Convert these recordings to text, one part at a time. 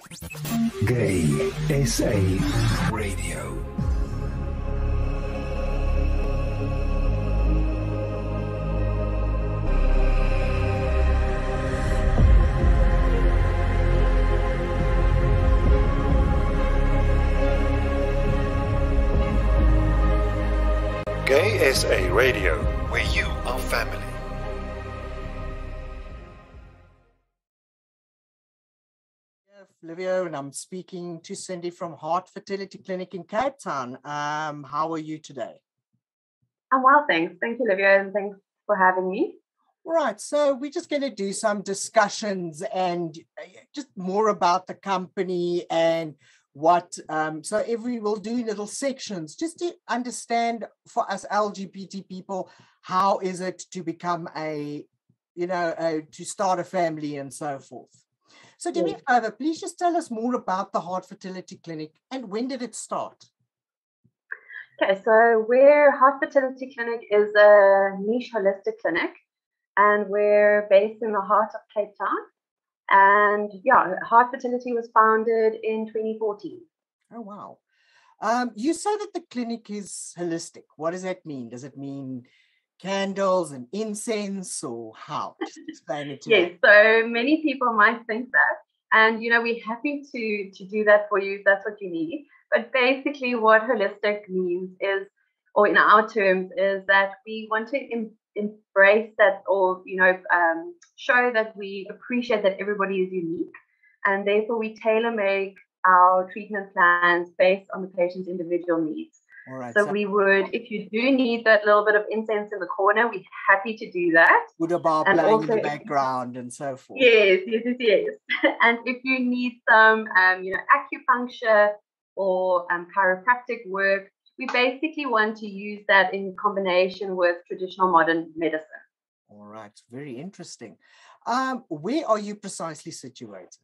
Gay SA Radio. Gay SA Radio, where you are family. Livio, and I'm speaking to Cyndi from Hart Fertility Clinic in Cape Town. How are you today? I'm well, thanks. Thank you, Livio, and thanks for having me. Right, so we're just going to do some discussions and just more about the company and what, we'll do little sections just to understand for us LGBT people, how is it to become to start a family and so forth. So do me a favor, please just tell us more about the Hart Fertility Clinic and when did it start? Okay, so Hart Fertility Clinic is a niche holistic clinic, and we're based in the heart of Cape Town. And Hart Fertility was founded in 2014. Oh, wow. You say that the clinic is holistic. What does that mean? Does it mean candles and incense, or how? Just explain it to me. Yes, so many people might think that. And, we're happy to do that for you if that's what you need. But basically what holistic means is, or in our terms, is that we want to embrace that, or, show that we appreciate that everybody is unique. And therefore we tailor-make our treatment plans based on the patient's individual needs. All right, so we would, if you do need that little bit of incense in the corner, we're happy to do that. Buddha bar playing in the background and so forth. Yes. And if you need some, acupuncture or chiropractic work, we basically want to use that in combination with traditional modern medicine. All right, very interesting. Where are you precisely situated?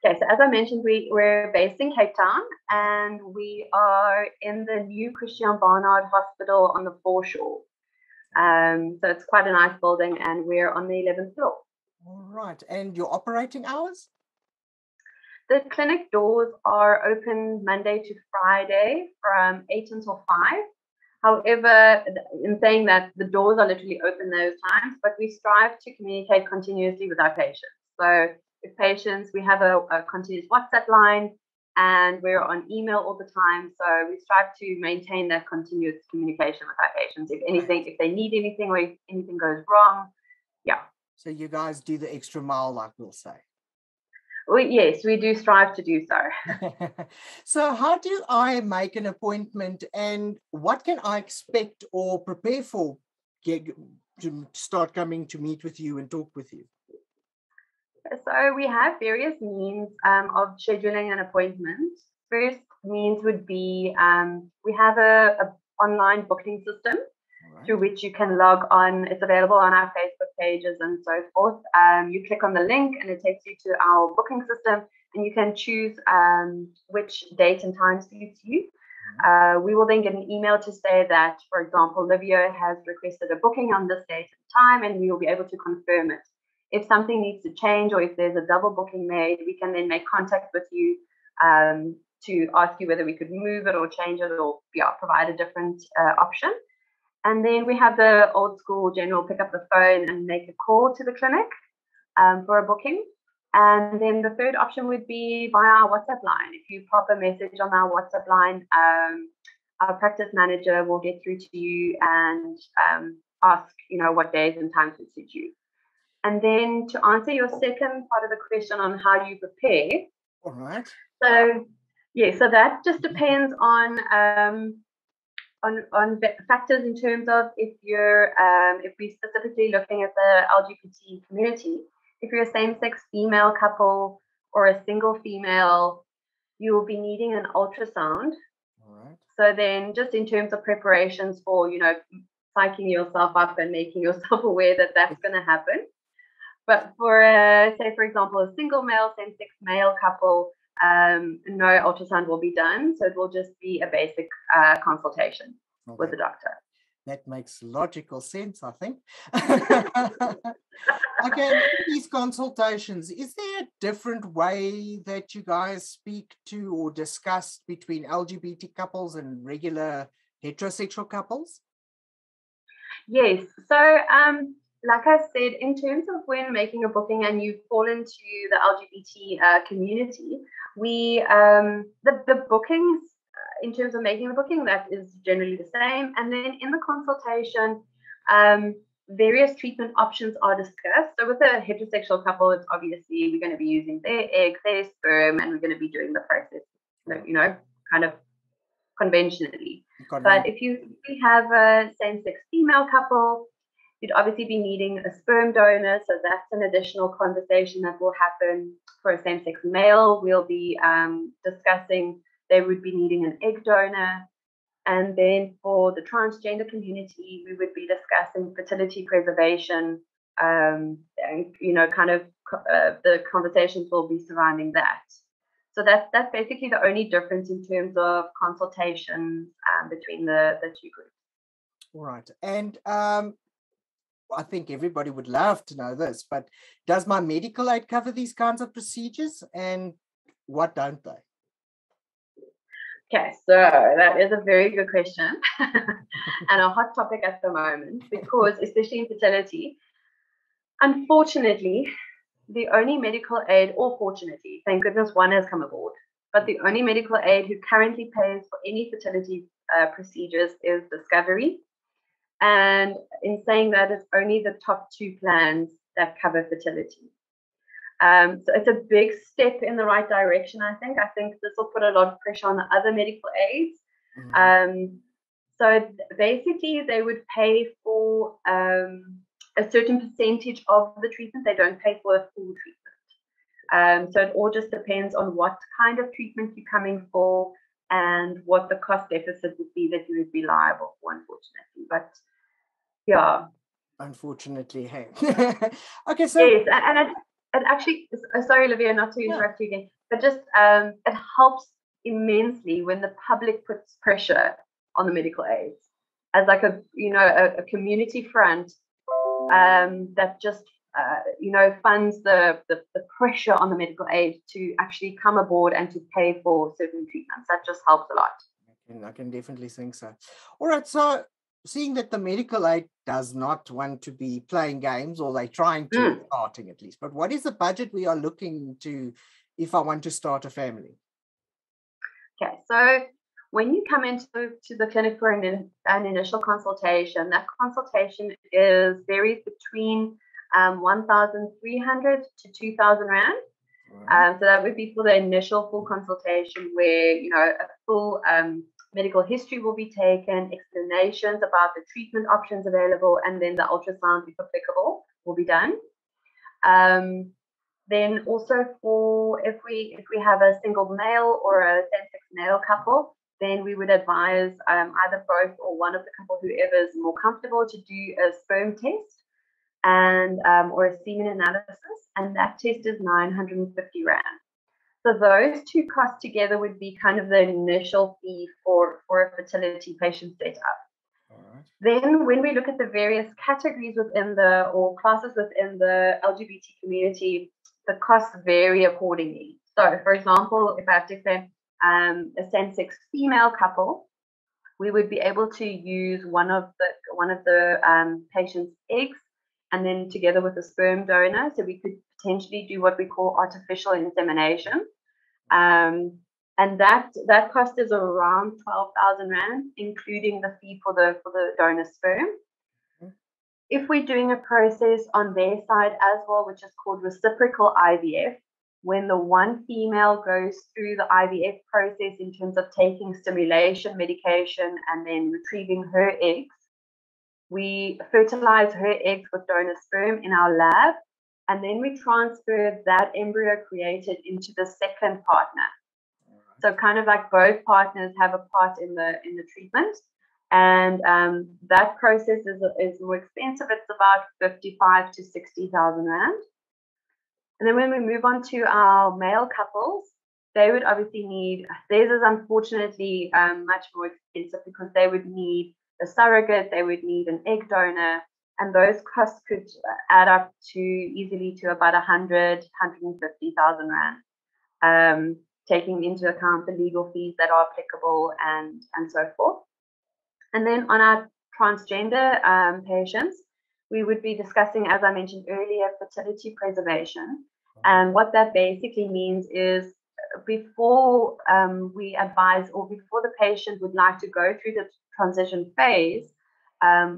Okay, so as I mentioned, we're based in Cape Town, and we are in the new Christian Barnard Hospital on the foreshore. So it's quite a nice building, and we're on the 11th floor. All right, and your operating hours? The clinic doors are open Monday to Friday from 8 until 5. However, in saying that, the doors are literally open those times, but we strive to communicate continuously with our patients. So with patients, we have a continuous WhatsApp line, and we're on email all the time. So we strive to maintain that continuous communication with our patients. If they need anything, or if anything goes wrong, So you guys do the extra mile, like we'll say. Yes, we do strive to do so. So how do I make an appointment, and what can I expect or prepare for to start coming to meet with you and talk with you? So we have various means of scheduling an appointment. First means would be we have a online booking system through which you can log on. It's available on our Facebook pages and so forth. You click on the link and it takes you to our booking system, and you can choose which date and time suits you. We will then get an email to say that, for example, Livio has requested a booking on this date and time, and we will be able to confirm it. If something needs to change, or if there's a double booking made, we can then make contact with you to ask you whether we could move it or change it, or provide a different option. And then we have the old school general pick up the phone and make a call to the clinic for a booking. And then the third option would be via our WhatsApp line. If you pop a message on our WhatsApp line, our practice manager will get through to you and ask, what days and times would suit you. And then to answer your second part of the question on how you prepare. All right. So that just depends on factors in terms of if we're specifically looking at the LGBT community. If you're a same-sex female couple or a single female, you will be needing an ultrasound. All right. So then, just in terms of preparations for psyching yourself up and making yourself aware that that's going to happen. But for, say, for example, a single male, same-sex male couple, no ultrasound will be done. So it will just be a basic consultation with the doctor. That makes logical sense, I think. Okay, in these consultations, is there a different way that you guys speak to or discuss between LGBT couples and regular heterosexual couples? Yes. So, like I said, in terms of when making a booking and you fall into the LGBT community, we the bookings in terms of making the booking, that is generally the same. And then in the consultation, various treatment options are discussed. So with a heterosexual couple, it's obviously we're going to be using their egg, their sperm, and we're going to be doing the process, kind of conventionally. But if we have a same-sex female couple, you'd obviously be needing a sperm donor. So that's an additional conversation that will happen. For a same-sex male, we'll be discussing they would be needing an egg donor. And then for the transgender community, we would be discussing fertility preservation, and the conversations will be surrounding that. So that's basically the only difference in terms of consultations between the two groups. All right. And I think everybody would love to know this, but does my medical aid cover these kinds of procedures, and what don't they? Okay, so that is a very good question and a hot topic at the moment, because especially in fertility, unfortunately, the only medical aid, or fortunately, thank goodness one has come aboard, but the only medical aid who currently pays for any fertility procedures is Discovery. And in saying that, it's only the top 2 plans that cover fertility. So it's a big step in the right direction, I think. I think this will put a lot of pressure on the other medical aids. So basically, they would pay for a certain percentage of the treatment. They don't pay for a full treatment. So it all just depends on what kind of treatment you're coming for and what the cost deficit would be that you would be liable for, unfortunately. But yeah. Unfortunately, hey. Okay, so... Yes, and it actually, sorry, Livio, not to interrupt you again, but just it helps immensely when the public puts pressure on the medical aids as like a community front that just funds the pressure on the medical aid to actually come aboard and to pay for certain treatments. That just helps a lot. I can definitely think so. All right, so seeing that the medical aid does not want to be playing games, or they're trying to, starting at least, but what is the budget we are looking to if I want to start a family? Okay, so when you come into the clinic for an initial consultation, that consultation varies between 1,300 to 2,000 Rand. So that would be for the initial full consultation, where a full medical history will be taken, explanations about the treatment options available, and then the ultrasound, if applicable, will be done. Then also if we have a single male or a same-sex male couple, then we would advise either both or one of the couple, whoever is more comfortable, to do a sperm test and or a semen analysis, and that test is 950 Rand. So those 2 costs together would be kind of the initial fee for a fertility patient setup. Right. Then when we look at the various categories or classes within the LGBT community, the costs vary accordingly. So for example, if I have to say a same-sex female couple, we would be able to use one of the patient's eggs, and then together with a sperm donor, so we could potentially do what we call artificial insemination. And that cost is around 12,000 Rand, including the fee for the donor sperm. If we're doing a process on their side as well, which is called reciprocal IVF, when the one female goes through the IVF process in terms of taking stimulation medication and then retrieving her eggs, we fertilize her eggs with donor sperm in our lab, and then we transfer that embryo created into the second partner. So kind of like both partners have a part in the treatment, and that process is more expensive. It's about 55 to 60,000 Rand. And then when we move on to our male couples, they would obviously need, theirs is unfortunately much more expensive, because they would need a surrogate, they would need an egg donor, and those costs could add up to easily to about 150,000 rand, taking into account the legal fees that are applicable and so forth. And then on our transgender patients, we would be discussing, as I mentioned earlier, fertility preservation. And what that basically means is before we advise, or before the patient would like to go through the transition phase,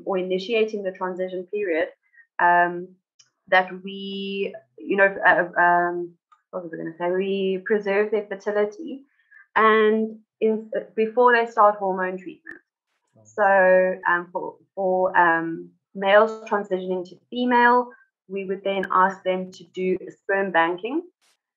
or initiating the transition period, that we, what was I going to say? We preserve their fertility, and before they start hormone treatment. So for males transitioning to female, we would then ask them to do a sperm banking,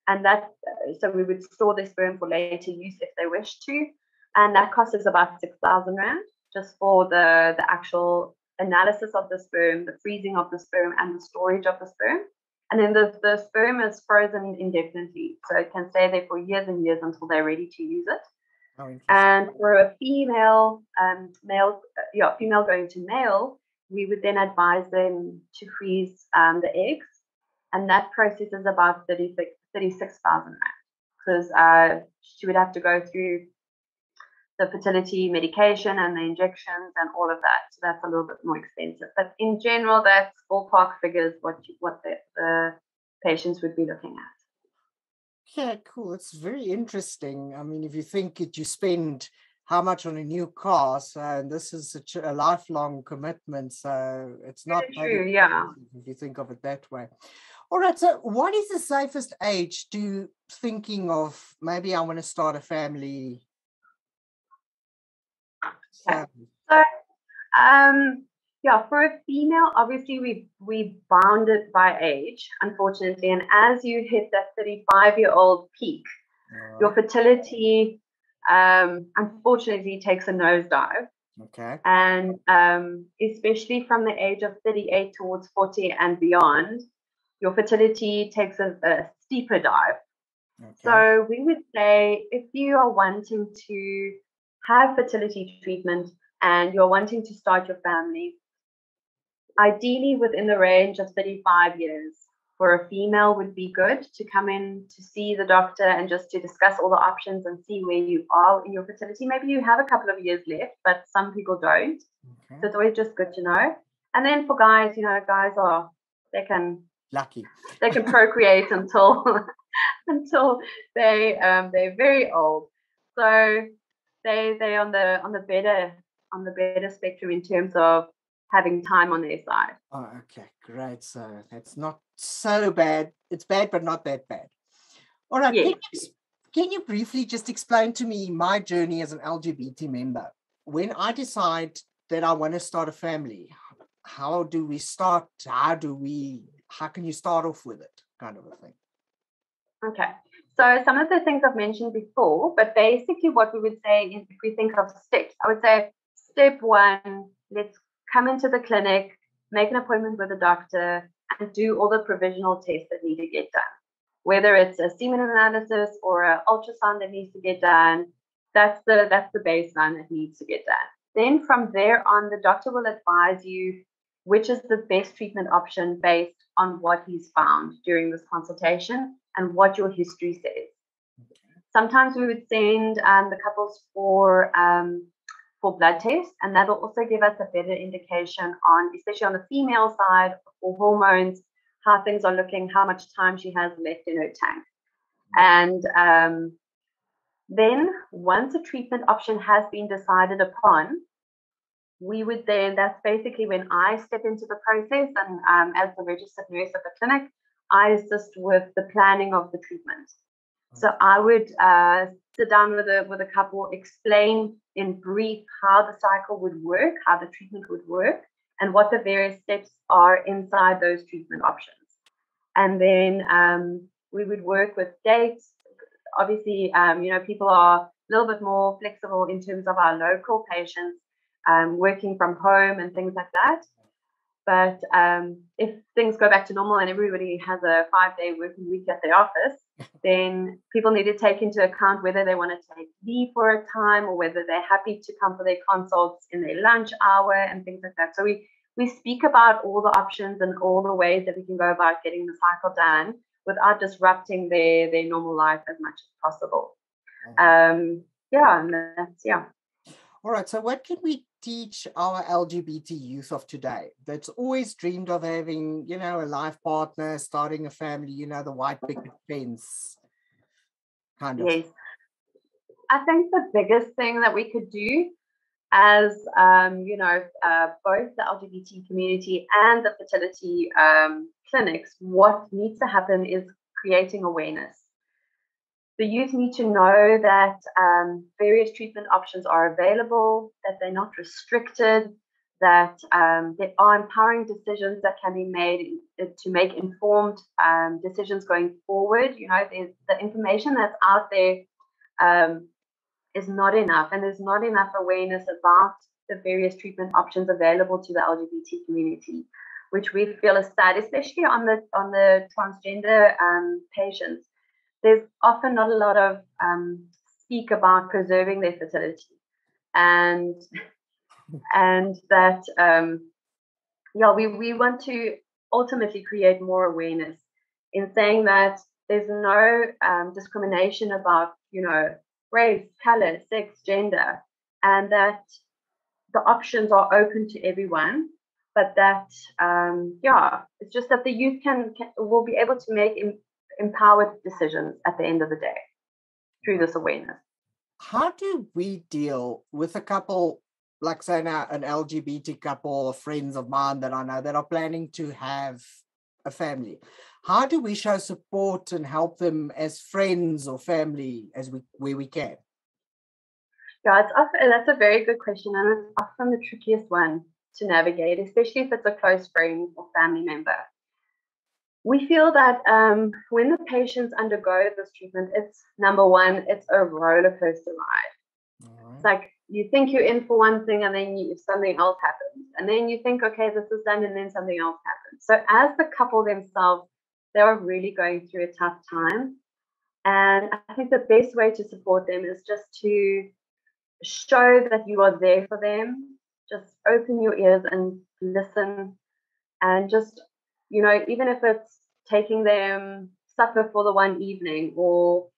and that so we would store their sperm for later use if they wish to, and that costs us about 6,000 rand just for the actual analysis of the sperm, the freezing of the sperm, and the storage of the sperm. And then the sperm is frozen indefinitely, so it can stay there for years and years until they're ready to use it. And for a female, female going to male, we would then advise them to freeze the eggs, and that process is about 36,000 rand, because she would have to go through the fertility medication and the injections and all of that. So that's a little bit more expensive. But in general, that's ballpark figures what the patients would be looking at. Yeah, cool. It's very interesting. I mean, if you think that you spend how much on a new car, so and this is a lifelong commitment, so it's not true, yeah. If you think of it that way. All right, so what is the safest age to thinking of maybe I want to start a family? Okay. So, for a female, obviously we bound it by age, unfortunately. And as you hit that 35-year-old peak, your fertility, unfortunately, takes a nosedive. Okay. And especially from the age of 38 towards 40 and beyond, your fertility takes a steeper dive. Okay. So we would say if you are wanting to have fertility treatment and you're wanting to start your family, ideally within the range of 35 years for a female would be good to come in to see the doctor and just to discuss all the options and see where you are in your fertility. Maybe you have a couple of years left, but some people don't. Okay. So it's always just good to know. And then for guys, guys they can procreate until they're very old. So they on the better spectrum in terms of having time on their side. Oh, okay, great. So that's not so bad. It's bad, but not that bad. All right. Yes. Can you briefly just explain to me my journey as an LGBT member? When I decide that I want to start a family, how do we start? How can you start off with it? Kind of a thing. Okay. So some of the things I've mentioned before, but basically what we would say is if we think of steps, I would say step one, let's come into the clinic, make an appointment with a doctor, and do all the provisional tests that need to get done. Whether it's a semen analysis or an ultrasound that needs to get done, that's the baseline that needs to get done. Then from there on, the doctor will advise you which is the best treatment option based on what he's found during this consultation and what your history says. Sometimes we would send the couples for blood tests, and that will also give us a better indication on, especially on the female side, for hormones, how things are looking, how much time she has left in her tank. And then once a treatment option has been decided upon, we would then, that's basically when I step into the process, and as the registered nurse at the clinic, I assist with the planning of the treatment. So I would sit down with a couple, explain in brief how the cycle would work, how the treatment would work, and what the various steps are inside those treatment options. And then we would work with dates. Obviously, people are a little bit more flexible in terms of our local patients working from home and things like that. But if things go back to normal and everybody has a 5-day working week at the office, then people need to take into account whether they want to take leave for a time or whether they're happy to come for their consults in their lunch hour and things like that. So we speak about all the options and all the ways that we can go about getting the cycle done without disrupting their normal life as much as possible. Yeah. All right. So what can we teach our LGBT youth of today that's always dreamed of having, a life partner, starting a family, the white picket fence kind of? Yes. I think the biggest thing that we could do as, both the LGBT community and the fertility clinics, what needs to happen is creating awareness. The youth need to know that various treatment options are available, that they're not restricted, that there are empowering decisions that can be made to make informed decisions going forward. The information that's out there is not enough, and there's not enough awareness about the various treatment options available to the LGBT community, which we feel is sad, especially on the transgender patients. There's often not a lot of speak about preserving their fertility, and that we want to ultimately create more awareness in saying that there's no discrimination about race, color, sex, gender, and that the options are open to everyone. But that it's just that the youth will be able to make empowered decisions at the end of the day through this awareness. How do we deal with a couple, like say now an LGBT couple or friends of mine that I know that are planning to have a family? How do we show support and help them as friends or family where we can? Yeah, that's a very good question, and it's often the trickiest one to navigate, especially if it's a close friend or family member. We feel that when the patients undergo this treatment, it's number one, it's a roller coaster ride. Right. It's like you think you're in for one thing, and then something else happens, and then you think, okay, this is done, and then something else happens. So as the couple themselves, they are really going through a tough time, and I think the best way to support them is just to show that you are there for them. Just open your ears and listen, and just even if it's taking them supper for the one evening, or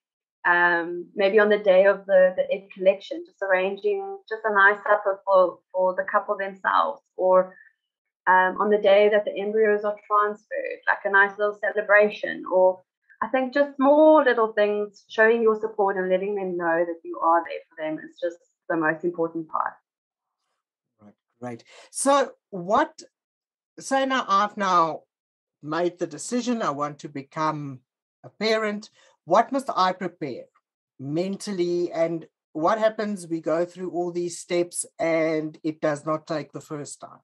maybe on the day of the egg collection, just arranging just a nice supper for the couple themselves, or on the day that the embryos are transferred, like a nice little celebration. Or I think just small little things, showing your support and letting them know that you are there for them is just the most important part. Right. So say now I've now made the decision, I want to become a parent. What must I prepare mentally, and what happens? We go through all these steps and it does not take the first time.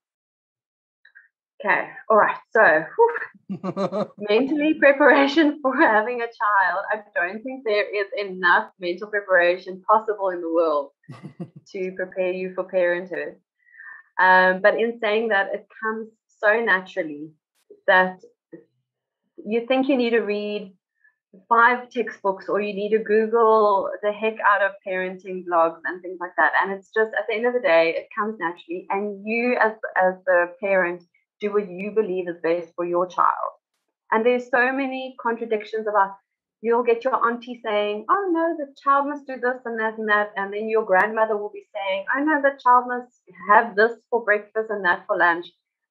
Okay, all right. So mentally preparation for having a child. I don't think there is enough mental preparation possible in the world to prepare you for parenthood. But in saying that, it comes so naturally that you think you need to read 5 textbooks, or you need to Google the heck out of parenting blogs and things like that. And it's just, at the end of the day, it comes naturally. And you as the parent do what you believe is best for your child. And there's so many contradictions about, you'll get your auntie saying, oh no, the child must do this and that and that. And then your grandmother will be saying, oh no, the child must have this for breakfast and that for lunch.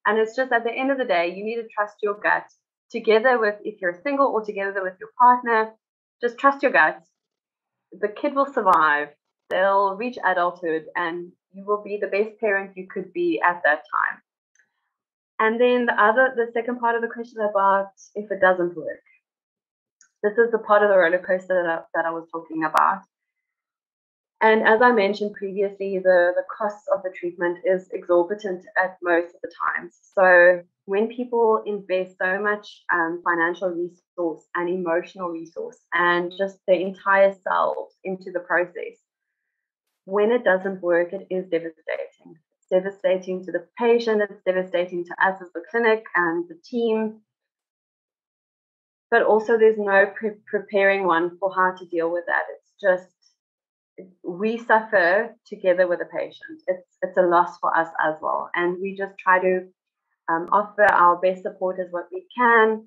And it's just, at the end of the day, you need to trust your gut. Together with, if you're single, or together with your partner, just trust your gut. The kid will survive. They'll reach adulthood, and you will be the best parent you could be at that time. And then the second part of the question about if it doesn't work. This is the part of the roller coaster that I was talking about. And as I mentioned previously, the cost of the treatment is exorbitant at most of the times. So when people invest so much financial resource and emotional resource and just their entire selves into the process, when it doesn't work, it is devastating. It's devastating to the patient, it's devastating to us as the clinic and the team. but also there's no preparing one for how to deal with that. It's just, we suffer together with the patient. It's a loss for us as well. And we just try to offer our best support as what we can.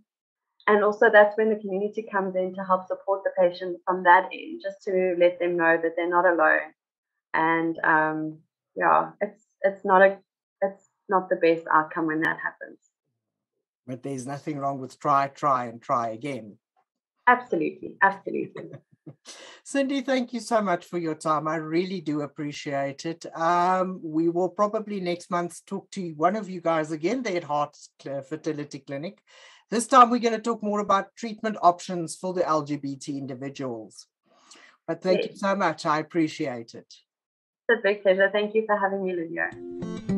And also that's when the community comes in to help support the patient from that end, just to let them know that they're not alone. And it's not the best outcome when that happens. But there's nothing wrong with try and try again. Absolutely. Cyndi, thank you so much for your time. I really do appreciate it. We will probably next month talk to one of you guys again there at Hart Fertility Clinic. This time we're going to talk more about treatment options for the LGBT individuals. But thank you so much. I appreciate it. It's a big pleasure. Thank you for having me, Livio.